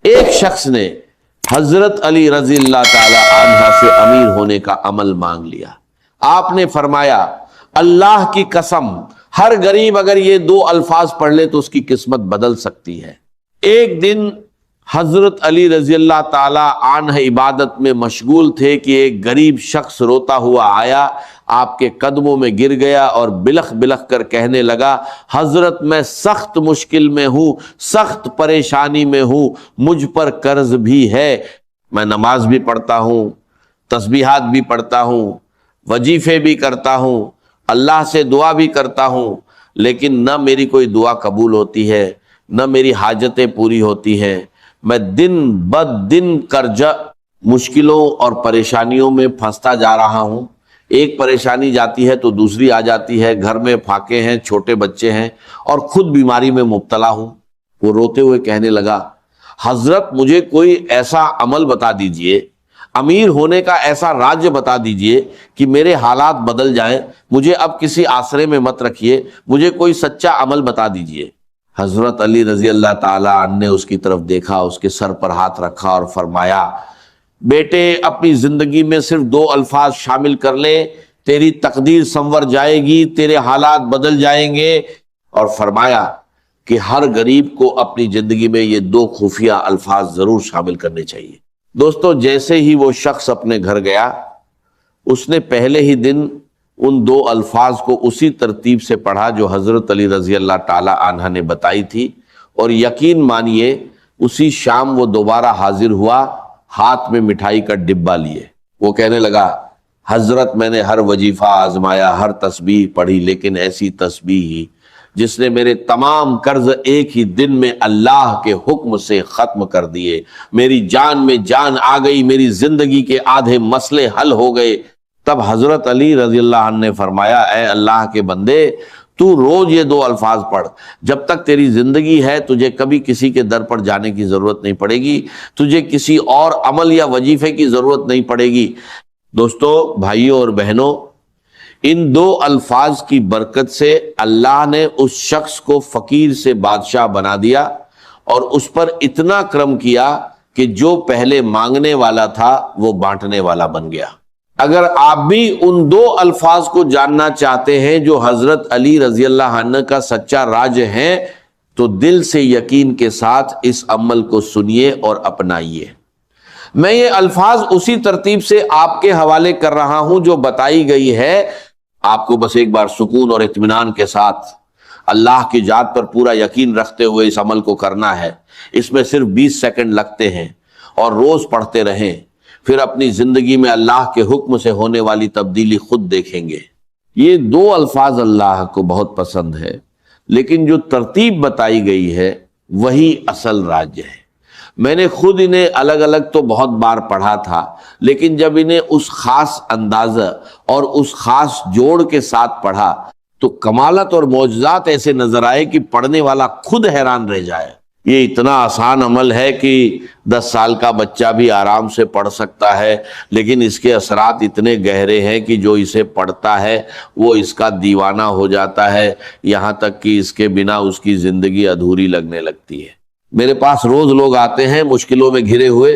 ایک شخص نے حضرت علی رضی اللہ تعالی عنہ سے امیر ہونے کا عمل مانگ لیا. آپ نے فرمایا اللہ کی قسم ہر غریب اگر یہ 2 الفاظ پڑھ لے تو اس کی قسمت بدل سکتی ہے. ایک دن حضرت علی رضی اللہ تعالی عنہ عبادت میں مشغول تھے کہ ایک غریب شخص روتا ہوا آیا، آپ کے قدموں میں گر گیا اور بلخ بلخ کر کہنے لگا حضرت میں سخت مشکل میں ہوں، سخت پریشانی میں ہوں، مجھ پر قرض بھی ہے، میں نماز بھی پڑھتا ہوں، تسبیحات بھی پڑھتا ہوں، وظیفے بھی کرتا ہوں، اللہ سے دعا بھی کرتا ہوں، لیکن نہ میری کوئی دعا قبول ہوتی ہے، نہ میری حاجتیں پوری ہوتی ہیں، میں دن بد دن قرضہ مشکلوں اور پریشانیوں میں پھنستا جا رہا ہوں. ایک پریشانی جاتی ہے تو دوسری آ جاتی ہے، گھر میں پھاکے ہیں، چھوٹے بچے ہیں اور خود بیماری میں مبتلا ہوں. وہ روتے ہوئے کہنے لگا حضرت مجھے کوئی ایسا عمل بتا دیجئے، امیر ہونے کا ایسا راج بتا دیجئے کہ میرے حالات بدل جائیں، مجھے اب کسی آسرے میں مت رکھیے، مجھے کوئی سچا عمل بتا دیجئے. حضرت علی رضی اللہ تعالی عنہ نے اس کی طرف دیکھا، اس کے سر پر ہاتھ رکھا اور فرمایا بیٹے اپنی زندگی میں صرف 2 الفاظ شامل کر لے، تیری تقدیر سنور جائے گی، تیرے حالات بدل جائیں گے. اور فرمایا کہ ہر غریب کو اپنی زندگی میں یہ 2 خفیہ الفاظ ضرور شامل کرنے چاہیے. دوستو جیسے ہی وہ شخص اپنے گھر گیا، اس نے پہلے ہی دن ان 2 الفاظ کو اسی ترتیب سے پڑھا جو حضرت علی رضی اللہ تعالی عنہ نے بتائی تھی، اور یقین مانیے اسی شام وہ دوبارہ حاضر ہوا ہاتھ میں مٹھائی کا ڈبہ لیے. وہ کہنے لگا حضرت میں نے ہر وظیفہ آزمایا، ہر تسبیح پڑھی، لیکن ایسی تسبیح ہی جس نے میرے تمام قرض ایک ہی دن میں اللہ کے حکم سے ختم کر دیے، میری جان میں جان آ گئی، میری زندگی کے آدھے مسئلے حل ہو گئے. تب حضرت علی رضی اللہ عنہ نے فرمایا اے اللہ کے بندے تو روز یہ 2 الفاظ پڑھ، جب تک تیری زندگی ہے تجھے کبھی کسی کے در پر جانے کی ضرورت نہیں پڑے گی، تجھے کسی اور عمل یا وظیفے کی ضرورت نہیں پڑے گی. دوستو بھائیوں اور بہنوں، ان 2 الفاظ کی برکت سے اللہ نے اس شخص کو فقیر سے بادشاہ بنا دیا اور اس پر اتنا کرم کیا کہ جو پہلے مانگنے والا تھا وہ بانٹنے والا بن گیا. اگر آپ بھی ان 2 الفاظ کو جاننا چاہتے ہیں جو حضرت علی رضی اللہ عنہ کا سچا راج ہے تو دل سے یقین کے ساتھ اس عمل کو سنیے اور اپنائیے. میں یہ الفاظ اسی ترتیب سے آپ کے حوالے کر رہا ہوں جو بتائی گئی ہے. آپ کو بس ایک بار سکون اور اطمینان کے ساتھ اللہ کی ذات پر پورا یقین رکھتے ہوئے اس عمل کو کرنا ہے. اس میں صرف 20 سیکنڈ لگتے ہیں اور روز پڑھتے رہیں، پھر اپنی زندگی میں اللہ کے حکم سے ہونے والی تبدیلی خود دیکھیں گے. یہ 2 الفاظ اللہ کو بہت پسند ہے، لیکن جو ترتیب بتائی گئی ہے وہی اصل راج ہے. میں نے خود انہیں الگ الگ تو بہت بار پڑھا تھا، لیکن جب انہیں اس خاص اندازہ اور اس خاص جوڑ کے ساتھ پڑھا تو کمالات اور معجزات ایسے نظر آئے کہ پڑھنے والا خود حیران رہ جائے. یہ اتنا آسان عمل ہے کہ 10 سال کا بچہ بھی آرام سے پڑھ سکتا ہے، لیکن اس کے اثرات اتنے گہرے ہیں کہ جو اسے پڑھتا ہے وہ اس کا دیوانہ ہو جاتا ہے، یہاں تک کہ اس کے بنا اس کی زندگی ادھوری لگنے لگتی ہے. میرے پاس روز لوگ آتے ہیں مشکلوں میں گھرے ہوئے،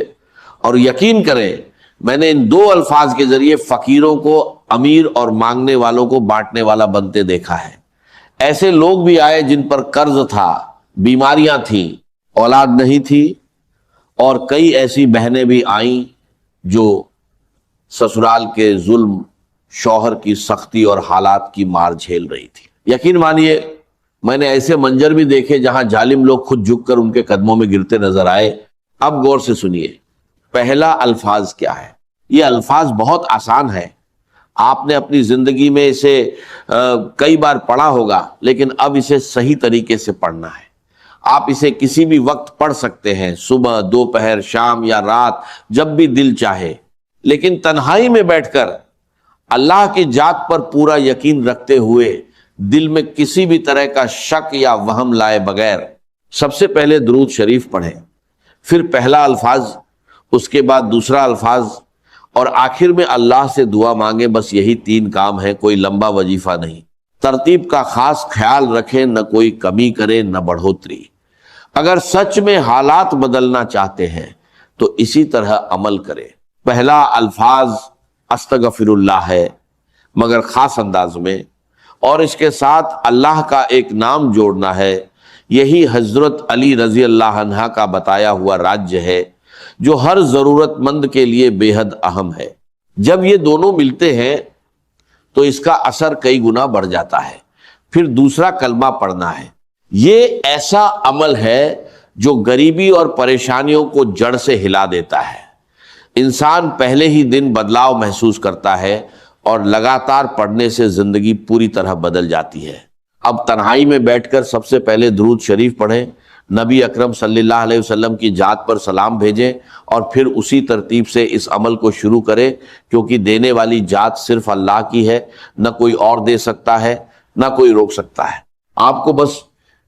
اور یقین کریں میں نے ان 2 الفاظ کے ذریعے فقیروں کو امیر اور مانگنے والوں کو بانٹنے والا بنتے دیکھا ہے. ایسے لوگ بھی آئے جن پر قرض تھا، بیماریاں تھیں، اولاد نہیں تھی، اور کئی ایسی بہنیں بھی آئیں جو سسرال کے ظلم، شوہر کی سختی اور حالات کی مار جھیل رہی تھی. یقین مانیے میں نے ایسے منظر بھی دیکھے جہاں ظالم لوگ خود جھک کر ان کے قدموں میں گرتے نظر آئے. اب غور سے سنیے پہلا الفاظ کیا ہے. یہ الفاظ بہت آسان ہے، آپ نے اپنی زندگی میں اسے کئی بار پڑھا ہوگا، لیکن اب اسے صحیح طریقے سے پڑھنا ہے. آپ اسے کسی بھی وقت پڑھ سکتے ہیں، صبح، دوپہر، شام یا رات، جب بھی دل چاہے، لیکن تنہائی میں بیٹھ کر اللہ کی ذات پر پورا یقین رکھتے ہوئے دل میں کسی بھی طرح کا شک یا وہم لائے بغیر سب سے پہلے درود شریف پڑھیں، پھر پہلا الفاظ، اس کے بعد دوسرا الفاظ، اور آخر میں اللہ سے دعا مانگیں. بس یہی 3 کام ہیں، کوئی لمبا وظیفہ نہیں. ترتیب کا خاص خیال رکھیں، نہ کوئی کمی کرے نہ بڑھوتری. اگر سچ میں حالات بدلنا چاہتے ہیں تو اسی طرح عمل کرے۔ پہلا الفاظ استغفر اللہ ہے مگر خاص انداز میں، اور اس کے ساتھ اللہ کا ایک نام جوڑنا ہے۔ یہی حضرت علی رضی اللہ عنہ کا بتایا ہوا راجیہ ہے جو ہر ضرورت مند کے لیے بے حد اہم ہے۔ جب یہ دونوں ملتے ہیں تو اس کا اثر کئی گنا بڑھ جاتا ہے۔ پھر دوسرا کلمہ پڑھنا ہے۔ یہ ایسا عمل ہے جو غریبی اور پریشانیوں کو جڑ سے ہلا دیتا ہے۔ انسان پہلے ہی دن بدلاؤ محسوس کرتا ہے اور لگاتار پڑھنے سے زندگی پوری طرح بدل جاتی ہے۔ اب تنہائی میں بیٹھ کر سب سے پہلے درود شریف پڑھیں، نبی اکرم صلی اللہ علیہ وسلم کی ذات پر سلام بھیجیں، اور پھر اسی ترتیب سے اس عمل کو شروع کریں، کیونکہ دینے والی ذات صرف اللہ کی ہے، نہ کوئی اور دے سکتا ہے، نہ کوئی روک سکتا ہے۔ آپ کو بس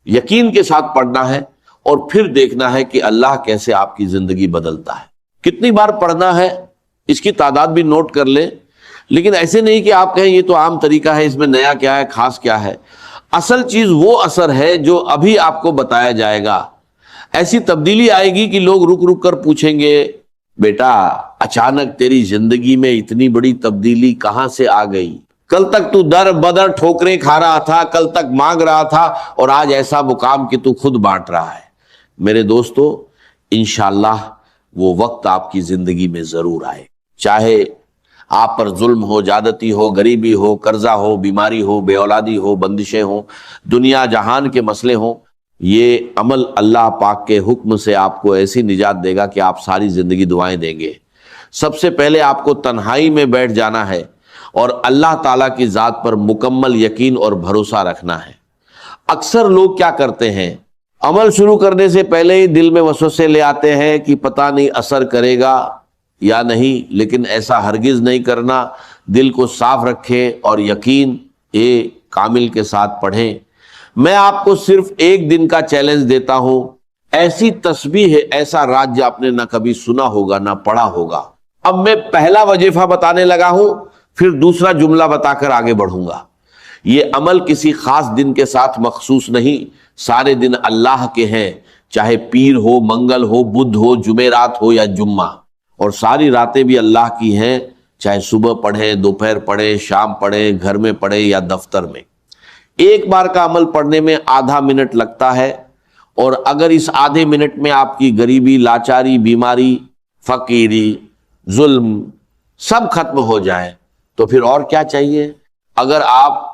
یقین کے ساتھ پڑھنا ہے اور پھر دیکھنا ہے کہ اللہ کیسے آپ کی زندگی بدلتا ہے۔ کتنی بار پڑھنا ہے اس کی تعداد بھی نوٹ کر لیں، لیکن ایسے نہیں کہ آپ کہیں یہ تو عام طریقہ ہے، اس میں نیا کیا ہے، خاص کیا ہے۔ اصل چیز وہ اثر ہے جو ابھی آپ کو بتایا جائے گا۔ ایسی تبدیلی آئے گی کہ لوگ رک رک کر پوچھیں گے، بیٹا اچانک تیری زندگی میں اتنی بڑی تبدیلی کہاں سے آ گئی؟ کل تک تو در بدر ٹھوکریں کھا رہا تھا، کل تک مانگ رہا تھا، اور آج ایسا مقام کہ تو خود بانٹ رہا ہے۔ میرے دوستو، انشاءاللہ وہ وقت آپ کی زندگی میں ضرور آئے، چاہے آپ پر ظلم ہو، زیادتی ہو، غریبی ہو، قرضہ ہو، بیماری ہو، بے اولادی ہو، بندشیں ہوں، دنیا جہان کے مسئلے ہوں۔ یہ عمل اللہ پاک کے حکم سے آپ کو ایسی نجات دے گا کہ آپ ساری زندگی دعائیں دیں گے۔ سب سے پہلے آپ کو تنہائی میں بیٹھ جانا ہے اور اللہ تعالیٰ کی ذات پر مکمل یقین اور بھروسہ رکھنا ہے۔ اکثر لوگ کیا کرتے ہیں، عمل شروع کرنے سے پہلے ہی دل میں وسوسے لے آتے ہیں کہ پتہ نہیں اثر کرے گا یا نہیں، لیکن ایسا ہرگز نہیں کرنا۔ دل کو صاف رکھیں اور یقین کامل کے ساتھ پڑھیں۔ میں آپ کو صرف ایک دن کا چیلنج دیتا ہوں۔ ایسی تسبیح ہے، ایسا راجیہ آپ نے نہ کبھی سنا ہوگا نہ پڑھا ہوگا۔ اب میں پہلا وظیفہ بتانے لگا ہوں، پھر دوسرا جملہ بتا کر آگے بڑھوں گا۔ یہ عمل کسی خاص دن کے ساتھ مخصوص نہیں، سارے دن اللہ کے ہیں، چاہے پیر ہو، منگل ہو، بدھ ہو، جمعرات ہو یا جمعہ، اور ساری راتیں بھی اللہ کی ہیں، چاہے صبح پڑھیں، دوپہر پڑھیں، شام پڑھیں، گھر میں پڑھیں یا دفتر میں۔ ایک بار کا عمل پڑھنے میں آدھا منٹ لگتا ہے، اور اگر اس آدھے منٹ میں آپ کی غریبی، لاچاری، بیماری، فقیری، ظلم سب ختم ہو جائے تو پھر اور کیا چاہیے؟ اگر آپ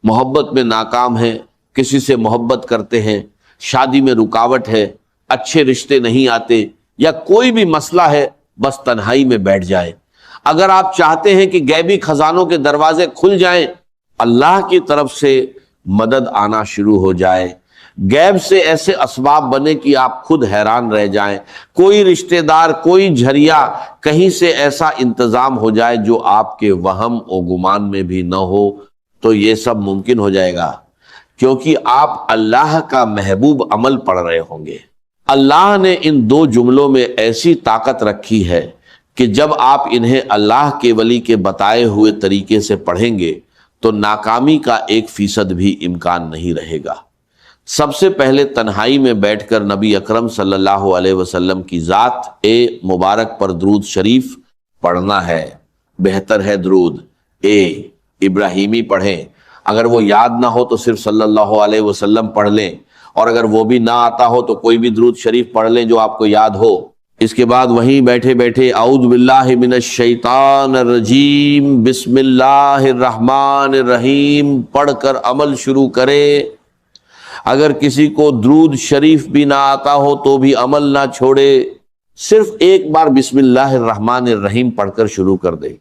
محبت میں ناکام ہیں، کسی سے محبت کرتے ہیں، شادی میں رکاوٹ ہے، اچھے رشتے نہیں آتے، یا کوئی بھی مسئلہ ہے، بس تنہائی میں بیٹھ جائے۔ اگر آپ چاہتے ہیں کہ غیبی خزانوں کے دروازے کھل جائیں، اللہ کی طرف سے مدد آنا شروع ہو جائے، غیب سے ایسے اسباب بنے کہ آپ خود حیران رہ جائیں، کوئی رشتہ دار، کوئی جھریا، کہیں سے ایسا انتظام ہو جائے جو آپ کے وہم و گمان میں بھی نہ ہو، تو یہ سب ممکن ہو جائے گا، کیونکہ آپ اللہ کا محبوب عمل پڑھ رہے ہوں گے۔ اللہ نے ان دو جملوں میں ایسی طاقت رکھی ہے کہ جب آپ انہیں اللہ کے ولی کے بتائے ہوئے طریقے سے پڑھیں گے تو ناکامی کا 1% بھی امکان نہیں رہے گا۔ سب سے پہلے تنہائی میں بیٹھ کر نبی اکرم صلی اللہ علیہ وسلم کی ذات مبارک پر درود شریف پڑھنا ہے۔ بہتر ہے درود ابراہیمی پڑھیں، اگر وہ یاد نہ ہو تو صرف صلی اللہ علیہ وسلم پڑھ لیں، اور اگر وہ بھی نہ آتا ہو تو کوئی بھی درود شریف پڑھ لیں جو آپ کو یاد ہو۔ اس کے بعد وہیں بیٹھے بیٹھے اعوذ باللہ من الشیطان الرجیم بسم اللہ الرحمن الرحیم پڑھ کر عمل شروع کرے۔ اگر کسی کو درود شریف بھی نہ آتا ہو تو بھی عمل نہ چھوڑے، صرف ایک بار بسم اللہ الرحمن الرحیم پڑھ کر شروع کر دے۔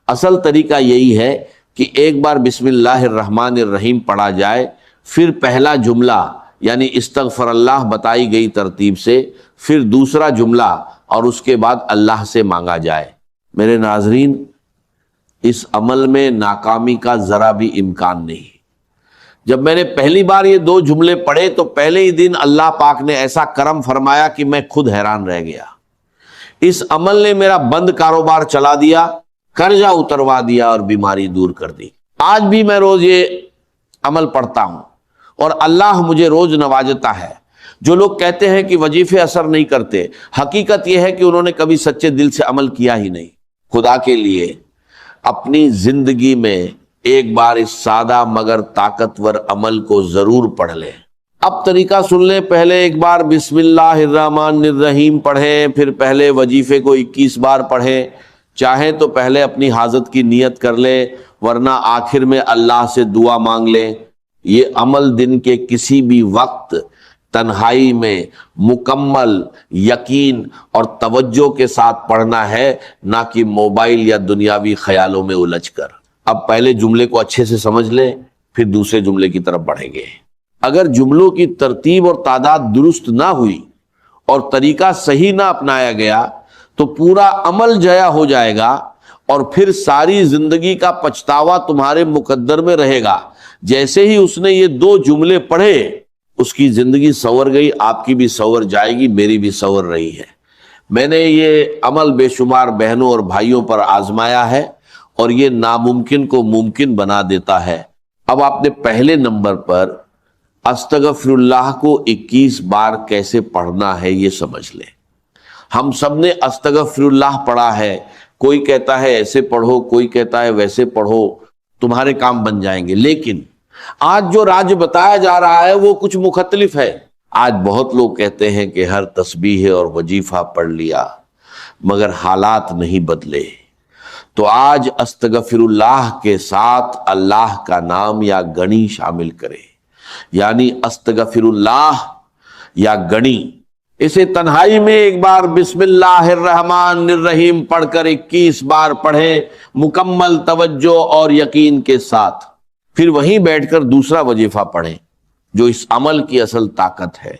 اصل طریقہ یہی ہے کہ ایک بار بسم اللہ الرحمن الرحیم پڑھا جائے، پھر پہلا جملہ یعنی استغفر اللہ بتائی گئی ترتیب سے، پھر دوسرا جملہ، اور اس کے بعد اللہ سے مانگا جائے۔ میرے ناظرین، اس عمل میں ناکامی کا ذرا بھی امکان نہیں۔ جب میں نے پہلی بار یہ 2 جملے پڑھے تو پہلے ہی دن اللہ پاک نے ایسا کرم فرمایا کہ میں خود حیران رہ گیا۔ اس عمل نے میرا بند کاروبار چلا دیا، قرضہ اتروا دیا اور بیماری دور کر دی۔ آج بھی میں روز یہ عمل پڑھتا ہوں اور اللہ مجھے روز نوازتا ہے۔ جو لوگ کہتے ہیں کہ وظیفے اثر نہیں کرتے، حقیقت یہ ہے کہ انہوں نے کبھی سچے دل سے عمل کیا ہی نہیں۔ خدا کے لیے اپنی زندگی میں ایک بار اس سادہ مگر طاقتور عمل کو ضرور پڑھ لیں۔ اب طریقہ سن لیں، پہلے ایک بار بسم اللہ الرحمن الرحیم پڑھیں، پھر پہلے وظیفے کو 21 بار پڑھیں، چاہیں تو پہلے اپنی حاجت کی نیت کر لیں، ورنہ آخر میں اللہ سے دعا مانگ لیں۔ یہ عمل دن کے کسی بھی وقت تنہائی میں مکمل یقین اور توجہ کے ساتھ پڑھنا ہے، نہ کہ موبائل یا دنیاوی خیالوں میں الجھ کر۔ اب پہلے جملے کو اچھے سے سمجھ لیں، پھر دوسرے جملے کی طرف بڑھیں گے۔ اگر جملوں کی ترتیب اور تعداد درست نہ ہوئی اور طریقہ صحیح نہ اپنایا گیا تو پورا عمل ضائع ہو جائے گا، اور پھر ساری زندگی کا پچھتاوا تمہارے مقدر میں رہے گا۔ جیسے ہی اس نے یہ 2 جملے پڑھے، اس کی زندگی سنور گئی، آپ کی بھی سنور جائے گی، میری بھی سنور رہی ہے۔ میں نے یہ عمل بے شمار بہنوں اور بھائیوں پر آزمایا ہے، اور یہ ناممکن کو ممکن بنا دیتا ہے۔ اب آپ نے پہلے نمبر پر استغفر اللہ کو 21 بار کیسے پڑھنا ہے یہ سمجھ لیں۔ ہم سب نے استغفر اللہ پڑھا ہے، کوئی کہتا ہے ایسے پڑھو، کوئی کہتا ہے ویسے پڑھو، تمہارے کام بن جائیں گے۔ لیکن آج جو راج بتایا جا رہا ہے وہ کچھ مختلف ہے۔ آج بہت لوگ کہتے ہیں کہ ہر تسبیح اور وظیفہ پڑھ لیا، مگر حالات نہیں بدلے۔ تو آج استغفر اللہ کے ساتھ اللہ کا نام یا گنی شامل کرے، یعنی استغفر اللہ یا گنی۔ اسے تنہائی میں ایک بار بسم اللہ الرحمن الرحیم پڑھ کر 21 بار پڑھیں، مکمل توجہ اور یقین کے ساتھ۔ پھر وہیں بیٹھ کر دوسرا وظیفہ پڑھیں جو اس عمل کی اصل طاقت ہے۔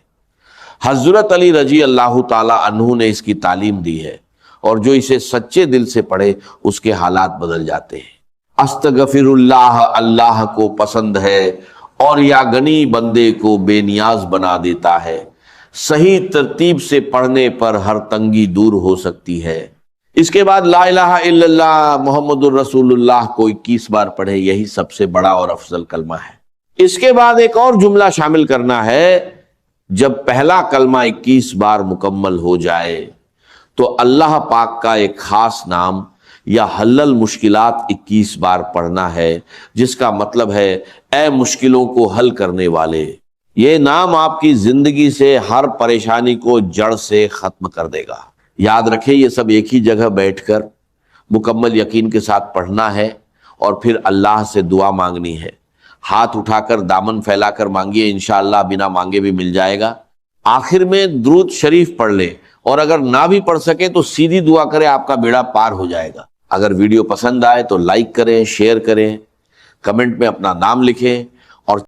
حضرت علی رضی اللہ تعالی عنہ نے اس کی تعلیم دی ہے، اور جو اسے سچے دل سے پڑھے اس کے حالات بدل جاتے ہیں۔ استغفر اللہ اللہ کو پسند ہے، اور یا گنی بندے کو بے نیاز بنا دیتا ہے۔ صحیح ترتیب سے پڑھنے پر ہر تنگی دور ہو سکتی ہے۔ اس کے بعد لا الہ الا اللہ محمد الرسول اللہ کو 21 بار پڑھے، یہی سب سے بڑا اور افضل کلمہ ہے۔ اس کے بعد ایک اور جملہ شامل کرنا ہے۔ جب پہلا کلمہ 21 بار مکمل ہو جائے تو اللہ پاک کا ایک خاص نام یا حل المشکلات 21 بار پڑھنا ہے، جس کا مطلب ہے اے مشکلوں کو حل کرنے والے۔ یہ نام آپ کی زندگی سے ہر پریشانی کو جڑ سے ختم کر دے گا۔ یاد رکھیں، یہ سب ایک ہی جگہ بیٹھ کر مکمل یقین کے ساتھ پڑھنا ہے، اور پھر اللہ سے دعا مانگنی ہے۔ ہاتھ اٹھا کر دامن پھیلا کر مانگیے، انشاءاللہ بنا مانگے بھی مل جائے گا۔ آخر میں درود شریف پڑھ لیں، اور اگر نہ بھی پڑھ سکے تو سیدھی دعا کریں، آپ کا بیڑا پار ہو جائے گا۔ اگر ویڈیو پسند آئے تو لائک کریں، شیئر کریں، کمنٹ میں اپنا نام لکھیں۔